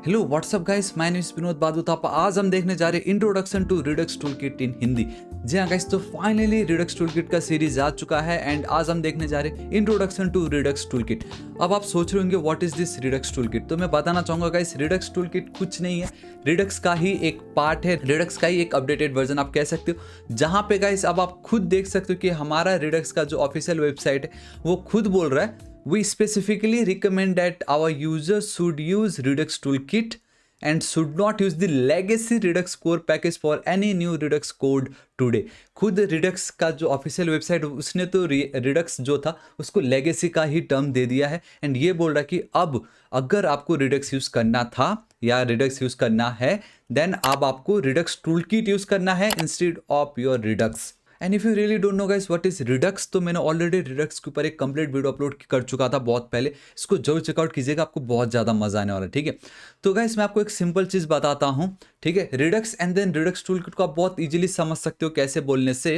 Hello what's up guys, my name is Vinod Badu Thapa. आज हम देखने जा रहे हैं introduction to Redux toolkit in Hindi. जी हाँ गाइस, तो फाइनली रिडक्स टूलकिट का सीरीज आ चुका है एंड आज हम देखने जा रहे हैं इंट्रोडक्शन टू रिडक्स टूलकिट। अब आप सोच रहे होंगे what is this Redux toolkit, तो मैं बताना चाहूंगा गाइस, रिडक्स टूलकिट कुछ नहीं है, रिडक्स का ही एक पार्ट है, रिडक्स का ही एक अपडेटेड वर्जन आप कह सकते हो। जहाँ पे गाइस अब आप खुद देख सकते हो कि हमारा रिडक्स का जो ऑफिशियल वेबसाइट है वो खुद बोल रहा है we specifically recommend that our users should use Redux Toolkit and should not use the legacy Redux core package for any new Redux code today। खुद Redux का जो ऑफिशियल वेबसाइट उसने तो Redux जो था उसको लेगेसी का ही टर्म दे दिया है एंड ये बोल रहा है कि अब अगर आपको Redux यूज़ करना था या Redux यूज़ करना है देन अब आपको Redux Toolkit यूज़ करना है instead of your Redux। And if you really don't know guys what is Redux, तो मैंने ऑलरेडी रिडक्स के ऊपर एक कंप्लीट वीडियो अपलोड कर चुका था बहुत पहले, इसको जरूर चेकआउट कीजिएगा, आपको बहुत ज़्यादा मजा आने वाला है। ठीक है, तो गाइस मैं आपको एक सिंपल चीज़ बताता हूँ। ठीक है, Redux and then Redux toolkit को आप बहुत इजीली समझ सकते हो कैसे बोलने से।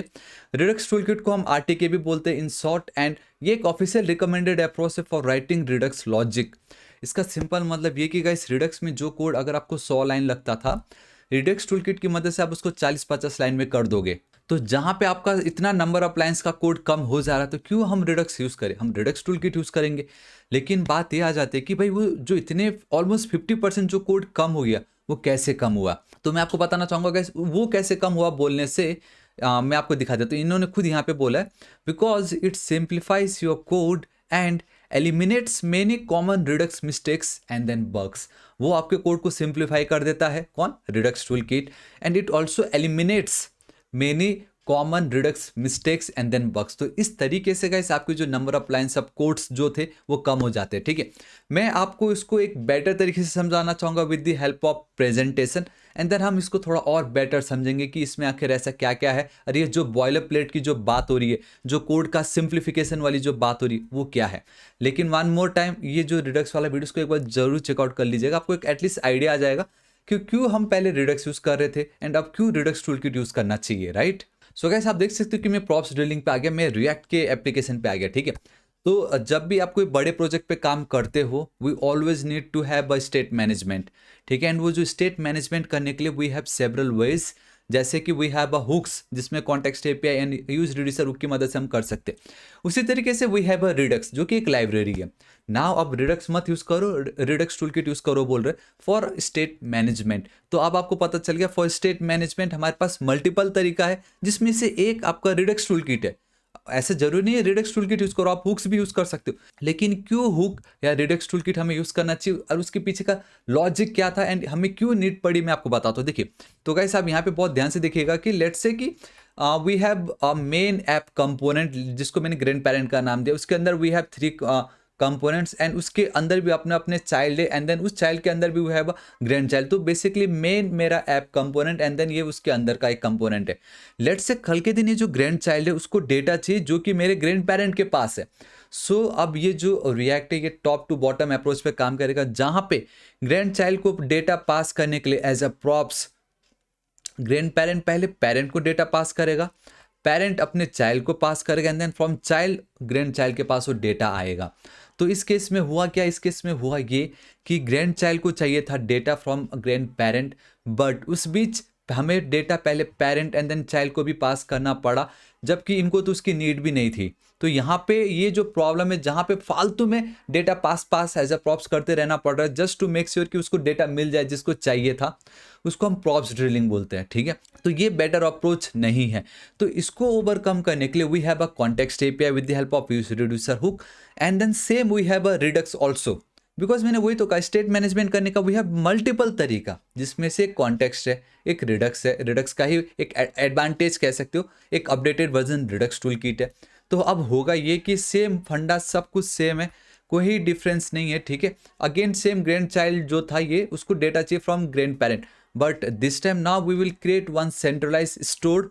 रिडक्स टूलकिट को हम आरटीके भी बोलते हैं इन शॉर्ट, एंड ये एक ऑफिशियल रिकमेंडेड अप्रोच है फॉर राइटिंग रिडक्स लॉजिक। इसका सिंपल मतलब ये कि गाइस रिडक्स में जो कोड अगर आपको 100 लाइन लगता था, रिडक्स टूलकिट की मदद से आप उसको 40-50 लाइन में कर दोगे। तो जहाँ पे आपका इतना नंबर ऑफ लाइंस का कोड कम हो जा रहा है तो क्यों हम रिडक्स यूज़ करें, हम रिडक्स टूलकिट यूज़ करेंगे। लेकिन बात ये आ जाती है कि भाई वो जो इतने ऑलमोस्ट 50% जो कोड कम हो गया वो कैसे कम हुआ, तो मैं आपको बताना चाहूँगा गाइस वो कैसे कम हुआ बोलने से मैं आपको दिखा देता हूँ। इन्होंने खुद यहाँ पे बोला है because it simplifies your code and eliminates many common Redux mistakes and then bugs. वो आपके कोड को सिंप्लीफाई कर देता है, कौन, Redux tool kit, and it also eliminates many common Redux mistakes and then bugs. तो इस तरीके से गाइस आपके जो number of lines of codes जो थे वो कम हो जाते हैं। ठीक है, मैं आपको इसको एक बेटर तरीके से समझाना चाहूँगा with the help of presentation, and then हम इसको थोड़ा और बेटर समझेंगे कि इसमें आखिर ऐसा क्या क्या है और ये जो बॉयलर प्लेट की जो बात हो रही है, जो कोड का सिंप्लीफिकेशन वाली जो बात हो रही है वो क्या है। लेकिन वन मोर टाइम ये जो रिडक्स वाला वीडियो को एक बार जरूर चेकआउट कर लीजिएगा, आपको एक एटलीस्ट आइडिया आ जाएगा कि क्यों हम पहले रिडक्स यूज़ कर रहे थे एंड अब क्यों रिडक्स टूलकिट यूज़ करना चाहिए, राइट। सो गाइस आप देख सकते हो कि मैं प्रॉप्स ड्रिलिंग पे आ गया, मैं रिएक्ट के एप्लीकेशन पे आ गया। ठीक है, तो जब भी आप कोई बड़े प्रोजेक्ट पे काम करते हो we always need to have a state management. ठीक है, एंड वो जो स्टेट मैनेजमेंट करने के लिए वी हैव सेवरल वेज, जैसे कि वी हैव अ हुक्स जिसमें context API and use reducer hook की मदद से हम कर सकते हैं। उसी तरीके से वी हैव अ रिडक्स जो कि एक लाइब्रेरी है। नाउ अब रिडक्स मत यूज करो, रिडक्स टूलकिट यूज करो बोल रहे फॉर स्टेट मैनेजमेंट। तो अब आपको पता चल गया फॉर स्टेट मैनेजमेंट हमारे पास मल्टीपल तरीका है जिसमें से एक आपका रिडक्स टूलकिट है। ऐसे जरूरी नहीं है रिडक्स टूलकिट यूज करो, आप हुक्स भी यूज कर सकते हो, लेकिन क्यों हुक या रिडक्स टूलकिट हमें यूज करना चाहिए और उसके पीछे का लॉजिक क्या था एंड हमें क्यों नीड पड़ी मैं आपको बताता हूँ। देखिए, तो गाइस आप यहाँ पे बहुत ध्यान से देखिएगा कि let's say that we have a main app component जिसको मैंने ग्रैंड पेरेंट का नाम दिया, उसके अंदर वी हैव 3 कंपोनेंट्स एंड उसके अंदर भी अपने अपने चाइल्ड है एंड देन उस चाइल्ड के अंदर भी वी हैव ग्रैंड चाइल्ड। तो बेसिकली मेन मेरा ऐप कंपोनेंट एंड देन ये उसके अंदर का एक कंपोनेंट है। लेट्स से कल के दिन ये जो ग्रैंड चाइल्ड है उसको डेटा चाहिए जो कि मेरे ग्रैंड पेरेंट के पास है। सो अब ये जो रिएक्ट है ये टॉप टू बॉटम अप्रोच पे काम करेगा, जहाँ पे ग्रैंड चाइल्ड को डेटा पास करने के लिए as a props grand parent पहले पेरेंट को डेटा पास करेगा, पेरेंट अपने चाइल्ड को पास करेगा and then from child grand child के पास वो डेटा आएगा। तो इस केस में हुआ क्या, इस केस में हुआ ये कि ग्रैंड चाइल्ड को चाहिए था data from grand parent, but उस बीच हमें डेटा पहले पेरेंट एंड देन चाइल्ड को भी पास करना पड़ा, जबकि इनको तो उसकी नीड भी नहीं थी। तो यहाँ पे ये जो प्रॉब्लम है जहाँ पे फालतू में data pass as a props करते रहना पड़ रहा है जस्ट टू मेक श्योर कि उसको डेटा मिल जाए जिसको चाहिए था, उसको हम प्रॉप्स ड्रिलिंग बोलते हैं। ठीक है, तो ये बेटर अप्रोच नहीं है। तो इसको ओवरकम करने के लिए we have a context API with the help of use reducer hook and then same we have a Redux also. Because मैंने वही तो कहा स्टेट मैनेजमेंट करने का वी हैव मल्टीपल तरीका, जिसमें से एक कॉन्टेक्स्ट है, एक रिडक्स है, रिडक्स का ही एक एडवांटेज कह सकते हो, एक updated version Redux tool kit है। तो अब होगा ये कि सेम फंडा सब कुछ सेम है, कोई डिफरेंस नहीं है। ठीक है, अगेन सेम ग्रैंड चाइल्ड जो था ये उसको डेटा चाहिए from grand parent, but this time now we will create one centralize store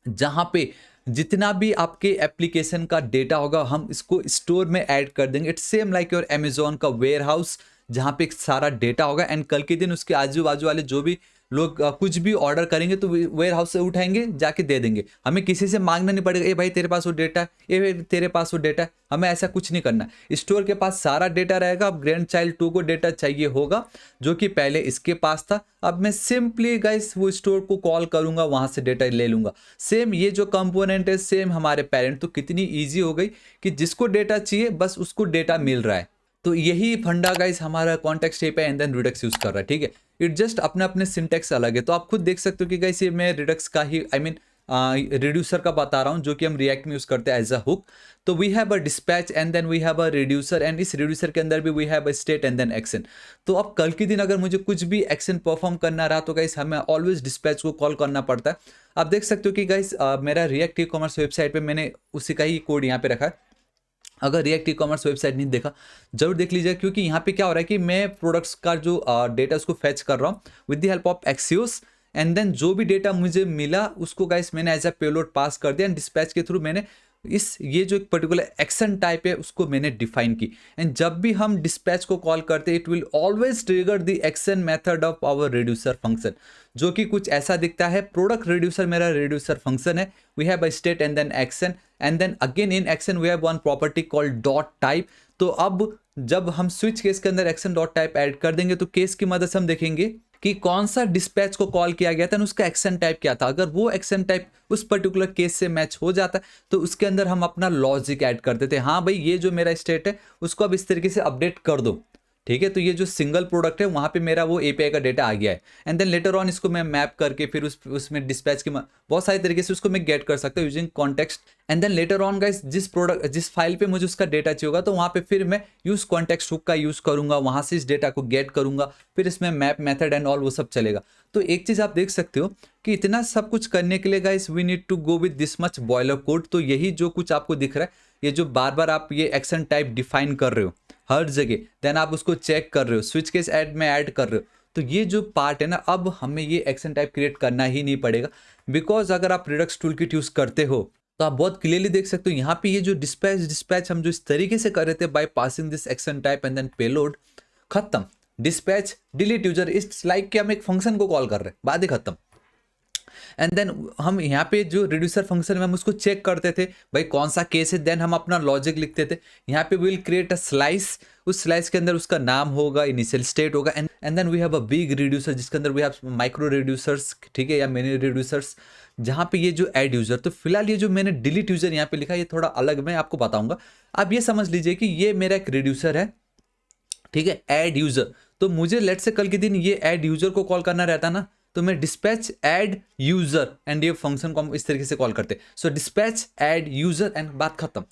जहाँ पे जितना भी आपके एप्लीकेशन का डेटा होगा हम इसको स्टोर में ऐड कर देंगे। It's same like your Amazon का वेयर हाउस जहाँ पे एक सारा डेटा होगा एंड कल के दिन उसके आजू बाजू वाले जो भी लोग कुछ भी ऑर्डर करेंगे तो वेयर हाउस से उठाएंगे जाके दे देंगे। हमें किसी से मांगना नहीं पड़ेगा, ए भाई तेरे पास वो डेटा है, ए भाई तेरे पास वो डेटा है। हमें ऐसा कुछ नहीं करना। स्टोर के पास सारा डेटा रहेगा। अब ग्रैंड चाइल्ड 2 को डेटा चाहिए होगा जो कि पहले इसके पास था। अब मैं सिंपली गाइस वो स्टोर को कॉल करूंगा, वहां से डेटा ले लूंगा। सेम ये जो कंपोनेंट है सेम हमारे पेरेंट। तो कितनी ईजी हो गई कि जिसको डेटा चाहिए बस उसको डेटा मिल रहा है। तो यही फंडा गाइस हमारा कॉन्टेक्स्ट टाइप है एंड देन रिडक्स यूज कर रहा है, ठीक है। इट जस्ट अपने अपने सिंटेक्स अलग है। तो आप खुद देख सकते हो कि गाइस ये मैं रिडक्स का ही रिड्यूसर का बता रहा हूँ जो कि हम रिएक्ट में यूज करते हैं एज अ हुक। तो we have a dispatch and then we have a reducer and इस रिड्यूसर के अंदर भी we have a state and then action. तो अब कल के दिन अगर मुझे कुछ भी एक्शन परफॉर्म करना रहा तो गाइस हमें ऑलवेज डिस्पैच को कॉल करना पड़ता है। आप देख सकते हो कि गाइस मेरा रिएक्ट ई कॉमर्स वेबसाइट पे मैंने उसी का ही कोड यहाँ पे रखा है। अगर रिएक्ट ई कॉमर्स वेबसाइट नहीं देखा जरूर देख लीजिएगा, क्योंकि यहाँ पे क्या हो रहा है कि मैं प्रोडक्ट्स का जो डेटा उसको फैच कर रहा हूँ with the help of Axios and then जो भी डेटा मुझे मिला उसको गाइस मैंने एज अ पेलोड पास कर दिया एंड डिस्पैच के थ्रू मैंने ये जो एक पर्टिकुलर एक्शन टाइप है उसको मैंने डिफाइन की। एंड जब भी हम डिस्पैच को कॉल करते हैं it will always trigger the action method of our reducer function, जो कि कुछ ऐसा दिखता है। प्रोडक्ट रिड्यूसर मेरा रिड्यूसर फंक्शन है। We have a state and then action and then again in action we have one property called dot type. तो अब जब हम स्विच केस के अंदर एक्शन डॉट टाइप ऐड कर देंगे तो केस की मदद से हम देखेंगे कि कौन सा डिस्पैच को कॉल किया गया था और उसका एक्शन टाइप क्या था। अगर वो एक्शन टाइप उस पर्टिकुलर केस से मैच हो जाता है तो उसके अंदर हम अपना लॉजिक ऐड कर देते हैं। हाँ भाई ये जो मेरा स्टेट है उसको अब इस तरीके से अपडेट कर दो, ठीक है। तो ये जो सिंगल प्रोडक्ट है वहाँ पे मेरा वो एपीआई का डेटा आ गया है एंड देन लेटर ऑन इसको मैं मैप करके फिर उसमें डिस्पैच की बहुत सारी तरीके से उसको मैं गेट कर सकता हूँ using context. And then later on guys जिस फाइल पे मुझे उसका डेटा चाहिए होगा तो वहाँ पे फिर मैं यूज कॉन्टेक्स्ट हुक का यूज करूंगा, वहाँ से इस डेटा को गेट करूंगा, फिर इसमें मैप मेथड एंड ऑल वो सब चलेगा। तो एक चीज़ आप देख सकते हो कि इतना सब कुछ करने के लिए guys we need to go with this much boiler code. तो यही जो कुछ आपको दिख रहा है, ये जो बार बार आप ये एक्शन टाइप डिफाइन कर रहे हो हर जगह, देन आप उसको चेक कर रहे हो, स्विच केस ऐड में ऐड कर रहे हो, तो ये जो पार्ट है ना अब हमें ये एक्शन टाइप क्रिएट करना ही नहीं पड़ेगा। बिकॉज अगर आप रिडक्स टूलकिट यूज करते हो तो आप बहुत क्लियरली देख सकते हो यहाँ पे ये जो डिस्पैच हम जो इस तरीके से कर रहे थे by passing this action type and then payload, खत्म। Dispatch delete user, it's like कि हम एक फंक्शन को कॉल कर रहे हैं, बात ही खत्म। एंड देन हम यहाँ पे जो रिड्यूसर फंक्शन में हम उसको चेक करते थे भाई कौन सा केस है, देन हम अपना लॉजिक लिखते थे। यहाँ पे विल क्रिएट अ स्लाइस, उस स्लाइस के अंदर उसका नाम होगा, इनिशियल स्टेट होगा and then we have a big reducer जिसके अंदर वी हैव माइक्रो रिड्यूसर्स, ठीक है, या मिनी रिड्यूसर्स, जहाँ पे ये जो ऐड यूजर। तो फिलहाल ये जो मैंने डिलीट यूजर यहाँ पे लिखा ये थोड़ा अलग मैं आपको बताऊंगा। आप ये समझ लीजिए कि ये मेरा एक रिड्यूसर है, ठीक है, ऐड यूजर। तो मुझे लेट से कल के दिन ये ऐड यूजर को कॉल करना रहता ना तो मैं डिस्पैच ऐड यूजर एंड ये फंक्शन को हम इस तरीके से कॉल करते। सो डिस्पैच ऐड यूजर एंड बात खत्म।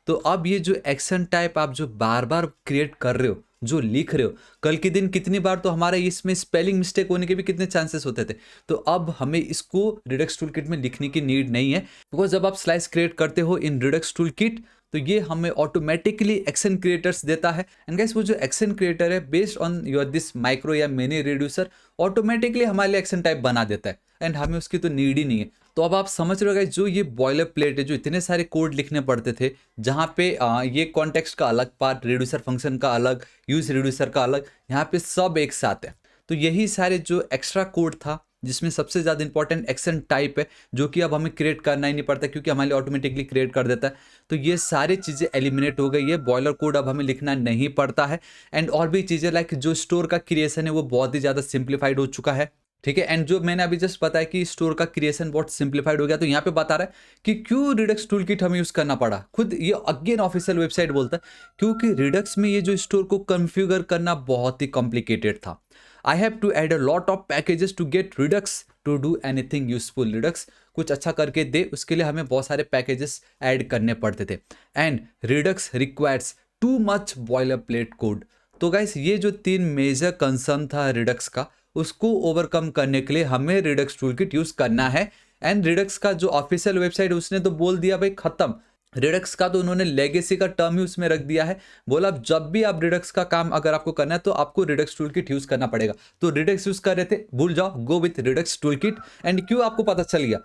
तो अब ये जो एक्शन टाइप आप जो बार बार क्रिएट कर रहे हो, जो लिख रहे हो, कल के दिन कितनी बार तो हमारा इसमें स्पेलिंग मिस्टेक होने के भी कितने चांसेस होते थे। तो अब हमें इसको रिडक्स टूलकिट में लिखने की नीड नहीं है, बिकॉज जब आप स्लाइस क्रिएट करते हो इन रिडक्स टूलकिट तो ये हमें ऑटोमेटिकली एक्शन क्रिएटर्स देता है। एंड गाइस वो जो एक्शन क्रिएटर है based on your this micro या मिनी रिड्यूसर ऑटोमेटिकली हमारे लिए एक्शन टाइप बना देता है एंड हमें उसकी तो नीड ही नहीं है। तो अब आप समझ रहे हो गाइस, जो ये बॉयलर प्लेट है, जो इतने सारे कोड लिखने पड़ते थे जहाँ पे ये कॉन्टेक्स्ट का अलग पार्ट, रिड्यूसर फंक्शन का अलग, यूज रिड्यूसर का अलग, यहाँ पे सब एक साथ है। तो यही सारे जो एक्स्ट्रा कोड था जिसमें सबसे ज़्यादा इंपॉर्टेंट एक्शन टाइप है जो कि अब हमें क्रिएट करना ही नहीं पड़ता क्योंकि हमारे लिए ऑटोमेटिकली क्रिएट कर देता है। तो ये सारी चीज़ें एलिमिनेट हो गई है, बॉयलर कोड अब हमें लिखना नहीं पड़ता है। एंड और भी चीज़ें लाइक जो स्टोर का क्रिएशन है वो बहुत ही ज़्यादा सिंप्लीफाइड हो चुका है, ठीक है। एंड जो मैंने अभी जस्ट बताया कि स्टोर का क्रिएशन बहुत सिंप्लीफाइड हो गया, तो यहाँ पे बता रहा है कि क्यों रिडक्स टूलकिट हमें यूज़ करना पड़ा। खुद ये अगेन ऑफिशियल वेबसाइट बोलता है क्योंकि रिडक्स में ये जो स्टोर को कॉन्फ़िगर करना बहुत ही कॉम्प्लिकेटेड था। I have to add a lot of packages to get Redux to do anything useful. Redux कुछ अच्छा करके दे उसके लिए हमें बहुत सारे पैकेजेस ऐड करने पड़ते थे and Redux requires too much boiler plate code. तो गाइस ये जो 3 मेजर कंसर्न था रिडक्स का, उसको ओवरकम करने के लिए हमें रिडक्स टूलकिट यूज करना है। एंड रिडक्स का जो ऑफिशियल वेबसाइट उसने तो बोल दिया भाई खत्म, रिडक्स का तो उन्होंने लेगेसी का टर्म ही उसमें रख दिया है। बोला जब भी आप रिडक्स का काम अगर आपको करना है तो आपको रिडक्स टूलकिट यूज करना पड़ेगा। तो रिडक्स यूज कर रहे थे, भूल जाओ, गो विथ रिडक्स टूलकिट। एंड क्यों आपको पता चल गया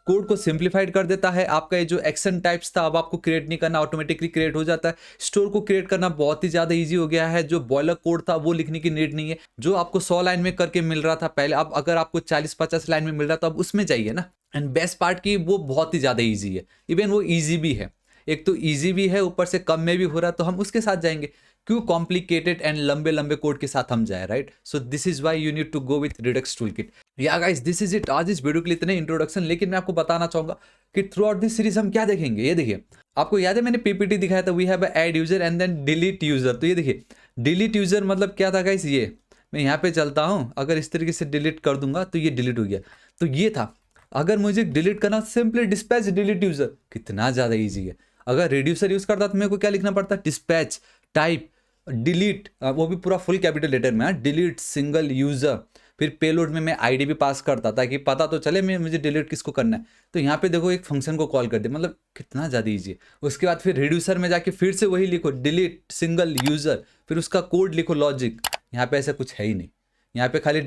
कोड को सिंप्लीफाइड कर देता है। आपका ये जो एक्शन टाइप्स था अब आपको क्रिएट नहीं करना, ऑटोमेटिकली क्रिएट हो जाता है। स्टोर को क्रिएट करना बहुत ही ज़्यादा ईजी हो गया है। जो बॉयलर कोड था वो लिखने की नीड नहीं है। जो आपको 100 लाइन में करके मिल रहा था पहले, अब अगर आपको 40-50 लाइन में मिल रहा था, अब उसमें जाइए ना। एंड बेस्ट पार्ट की वो बहुत ही ज़्यादा ईजी है, इवन वो ईजी भी है। एक तो ईजी भी है, ऊपर से कम में भी हो रहा है, तो हम उसके साथ जाएंगे। क्यों कॉम्प्लिकेटेड एंड लंबे लंबे कोड के साथ हम जाए, right? So this is why you need to go with Redux Toolkit. या गाइस, दिस इज इट। आज इस वीडियो के लिए इतने इंट्रोडक्शन, लेकिन मैं आपको बताना चाहूंगा कि थ्रू आउट दिस सीरीज हम क्या देखेंगे। ये देखिए, आपको याद है मैंने पीपीटी दिखाया था, we have add user and then delete user. तो ये देखिए, डिलीट यूजर मतलब क्या था गाइस, ये मैं यहाँ पे चलता हूँ, अगर इस तरीके से डिलीट कर दूंगा तो ये डिलीट हो गया। तो ये था, अगर मुझे डिलीट करना, सिंपली डिस्पैच डिलीट यूजर। कितना ज़्यादा ईजी है। अगर रिड्यूसर यूज करता तो मेरे को क्या लिखना पड़ता, डिस्पैच टाइप डिलीट, वो भी पूरा फुल कैपिटल लेटर में, डिलीट सिंगल यूजर। फिर पेलोड में मैं आईडी भी पास करता ताकि पता तो चले मैं मुझे डिलीट किसको करना है। तो यहाँ पे देखो एक फंक्शन को कॉल कर दे, मतलब कितना ज़्यादा ईजी है। उसके बाद फिर रिड्यूसर में जाके फिर से वही लिखो, डिलीट सिंगल यूजर, फिर उसका कोड लिखो, लॉजिक। यहाँ पे ऐसा कुछ है ही नहीं। यहाँ पे खाली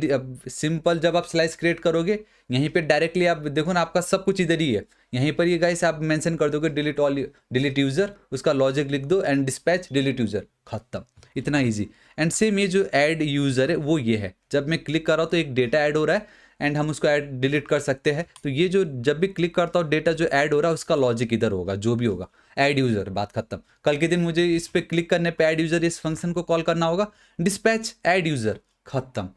सिंपल, जब आप स्लाइस क्रिएट करोगे यहीं पे डायरेक्टली आप देखो ना, आपका सब कुछ इधर ही है। यहीं पर ये गाइस आप मेंशन कर दोगे डिलीट ऑल, डिलीट यूजर, उसका लॉजिक लिख दो एंड डिस्पैच डिलीट यूजर, खत्म। इतना इजी। एंड सेम ये जो ऐड यूजर है वो ये है, जब मैं क्लिक कर रहा हूँ तो एक डेटा ऐड हो रहा है एंड हम उसको ऐड डिलीट कर सकते हैं। तो ये जो जब भी क्लिक करता हूँ डेटा जो ऐड हो रहा है उसका लॉजिक इधर होगा, जो भी होगा ऐड यूजर, बात खत्म। कल के दिन मुझे इस पे क्लिक करने पे ऐड यूजर इस फंक्शन को कॉल करना होगा, डिस्पैच ऐड यूजर, खत्म।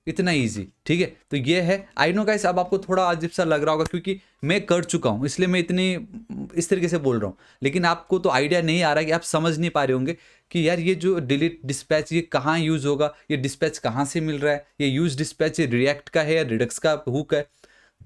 इतना इजी, ठीक है। तो ये है, आई नो गाइस, अब आपको थोड़ा अजीब सा लग रहा होगा क्योंकि मैं कर चुका हूँ, इसलिए मैं इतनी इस तरीके से बोल रहा हूँ। लेकिन आपको तो आइडिया नहीं आ रहा कि आप समझ नहीं पा रहे होंगे कि यार ये जो डिलीट डिस्पैच ये कहाँ यूज़ होगा, ये डिस्पैच कहाँ से मिल रहा है, ये यूज डिस्पैच ये रिएक्ट का है या रिडक्स का हुक है।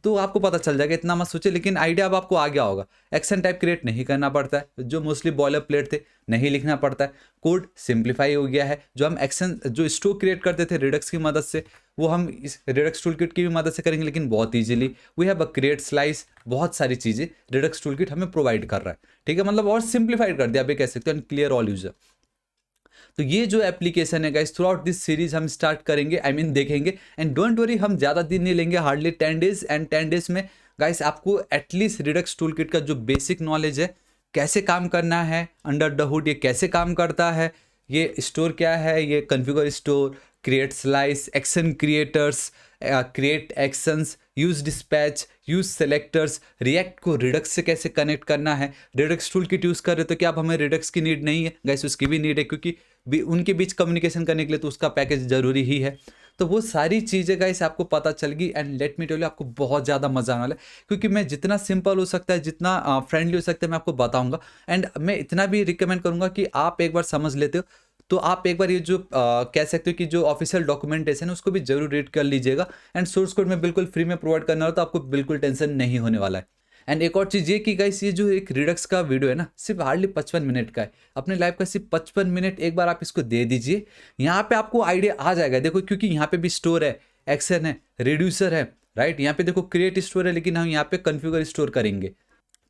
तो आपको पता चल जाएगा, इतना मत सोचे। लेकिन आइडिया अब आपको आ गया होगा। एक्शन टाइप क्रिएट नहीं करना पड़ता है, जो मोस्टली बॉयलर प्लेट थे नहीं लिखना पड़ता है। कोड सिंप्लीफाई हो गया है। जो हम एक्शन जो स्टोर क्रिएट करते थे रिडक्स की मदद से, वो हम इस रिडक्स टूलकिट की भी मदद से करेंगे, लेकिन बहुत easily. We have a create slice, बहुत सारी चीज़ें रिडक्स टूलकिट हमें प्रोवाइड कर रहा है, ठीक है। मतलब और सिंप्लीफाइड कर दिया आप ये कह सकते हो, एंड क्लियर ऑल यूजर। तो ये जो एप्लीकेशन है guys, through out this series हम स्टार्ट करेंगे, आई मीन देखेंगे। एंड डोंट वरी, हम ज़्यादा दिन नहीं लेंगे, हार्डली 10 डेज। एंड 10 डेज में गाइस आपको एटलीस्ट रिडक्स टूलकिट का जो बेसिक नॉलेज है, कैसे काम करना है अंडर द हुड, ये कैसे काम करता है, ये स्टोर क्या है, ये configure store, create slice, action creators, create actions, use dispatch, use selectors, react को रिडक्स से कैसे कनेक्ट करना है। रिडक्स टूल किट यूज़ कर रहे तो क्या अब हमें रिडक्स की नीड नहीं है गाइस, उसकी भी नीड है, क्योंकि उनके बीच कम्युनिकेशन करने के लिए तो उसका पैकेज जरूरी ही है। तो वो सारी चीज़ें गाइस आपको पता चल गई। And let me tell you, आपको बहुत ज़्यादा मजा आने वाला है, क्योंकि मैं जितना सिंपल हो सकता है, जितना फ्रेंडली हो सकता है, मैं आपको बताऊंगा। एंड मैं इतना भी रिकमेंड करूंगा कि आप एक बार समझ लेते हो तो आप एक बार ये जो कह सकते हो कि जो ऑफिशियल डॉक्यूमेंटेशन है उसको भी जरूर रीड कर लीजिएगा। एंड सोर्स कोड में बिल्कुल फ्री में प्रोवाइड करना हो, तो आपको बिल्कुल टेंशन नहीं होने वाला है। एंड एक और चीज़ ये कि गाइस, ये जो एक रिडक्स का वीडियो है ना, सिर्फ हार्डली 55 मिनट का है। अपने लाइफ का सिर्फ 55 मिनट एक बार आप इसको दे दीजिए, यहाँ पे आपको आइडिया आ जाएगा। देखो, क्योंकि यहाँ पे भी स्टोर है, एक्शन है, रिड्यूसर है, राइट। यहाँ पे देखो क्रिएट स्टोर है, लेकिन हम यहाँ पे कॉन्फ़िगर स्टोर करेंगे।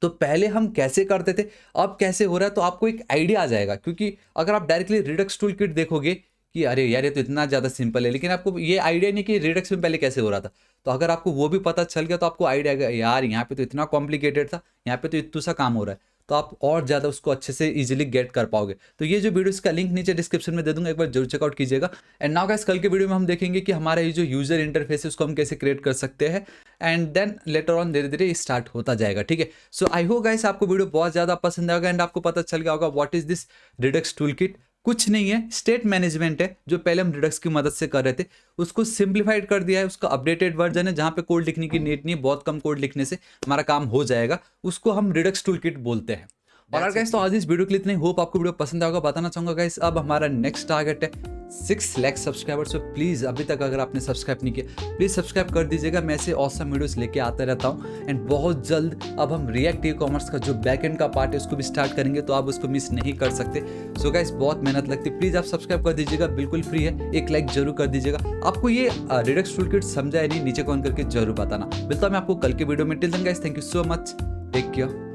तो पहले हम कैसे करते थे, अब कैसे हो रहा है, तो आपको एक आइडिया आ जाएगा। क्योंकि अगर आप डायरेक्टली रिडक्स टूल किट देखोगे कि अरे यार ये तो इतना ज़्यादा सिंपल है, लेकिन आपको ये आइडिया नहीं कि रिडक्स में पहले कैसे हो रहा था। तो अगर आपको वो भी पता चल गया तो आपको आइडिया आएगा, यार यहाँ पे तो इतना कॉम्प्लिकेटेड था, यहाँ पे तो इतना सा काम हो रहा है। तो आप और ज़्यादा उसको अच्छे से इजीली गेट कर पाओगे। तो ये जो वीडियो, इसका लिंक नीचे डिस्क्रिप्शन में दे दूंगा, एक बार जरूर चेकआउट कीजिएगा। एंड नाउ गाइस, कल के वीडियो में हम देखेंगे कि हमारा ये जो यूजर इंटरफेस है उसको हम कैसे क्रिएट कर सकते हैं। एंड देन लेटर ऑन धीरे धीरे स्टार्ट होता जाएगा, ठीक है। सो आई होप गाइस आपको वीडियो बहुत ज़्यादा पसंद आएगा एंड आपको पता चल गया होगा what is this Redux tool kit. कुछ नहीं है, स्टेट मैनेजमेंट है, जो पहले हम रिडक्स की मदद से कर रहे थे उसको सिंप्लीफाइड कर दिया है। उसका अपडेटेड वर्जन है जहाँ पे कोड लिखने की नीड नहीं है, बहुत कम कोड लिखने से हमारा काम हो जाएगा। उसको हम रिडक्स टूल किट बोलते हैं। और गाइस, तो आज इस वीडियो के लिए इतने, होप आपको वीडियो पसंद आएगा। बताना चाहूंगा गाइस, अब हमारा नेक्स्ट टारगेट है 6 लाख सब्सक्राइबर्स। तो प्लीज़ अभी तक अगर आपने सब्सक्राइब नहीं किया, प्लीज़ सब्सक्राइब कर दीजिएगा। मैं ऐसे ऑसम वीडियोस लेके आता रहता हूँ। एंड बहुत जल्द अब हम रिएक्ट ई कॉमर्स का जो बैकएंड का पार्ट है उसको भी स्टार्ट करेंगे, तो आप उसको मिस नहीं कर सकते। सो गाइस, बहुत मेहनत लगती है, प्लीज़ आप सब्सक्राइब कर दीजिएगा, बिल्कुल फ्री है। एक लाइक जरूर कर दीजिएगा। आपको ये रिडक्स टूल किट समझा है नहीं, नीचे कमेंट करके जरूर बताना। मिलता हूं मैं आपको कल के वीडियो में। Till then guys, thank you so much, take care.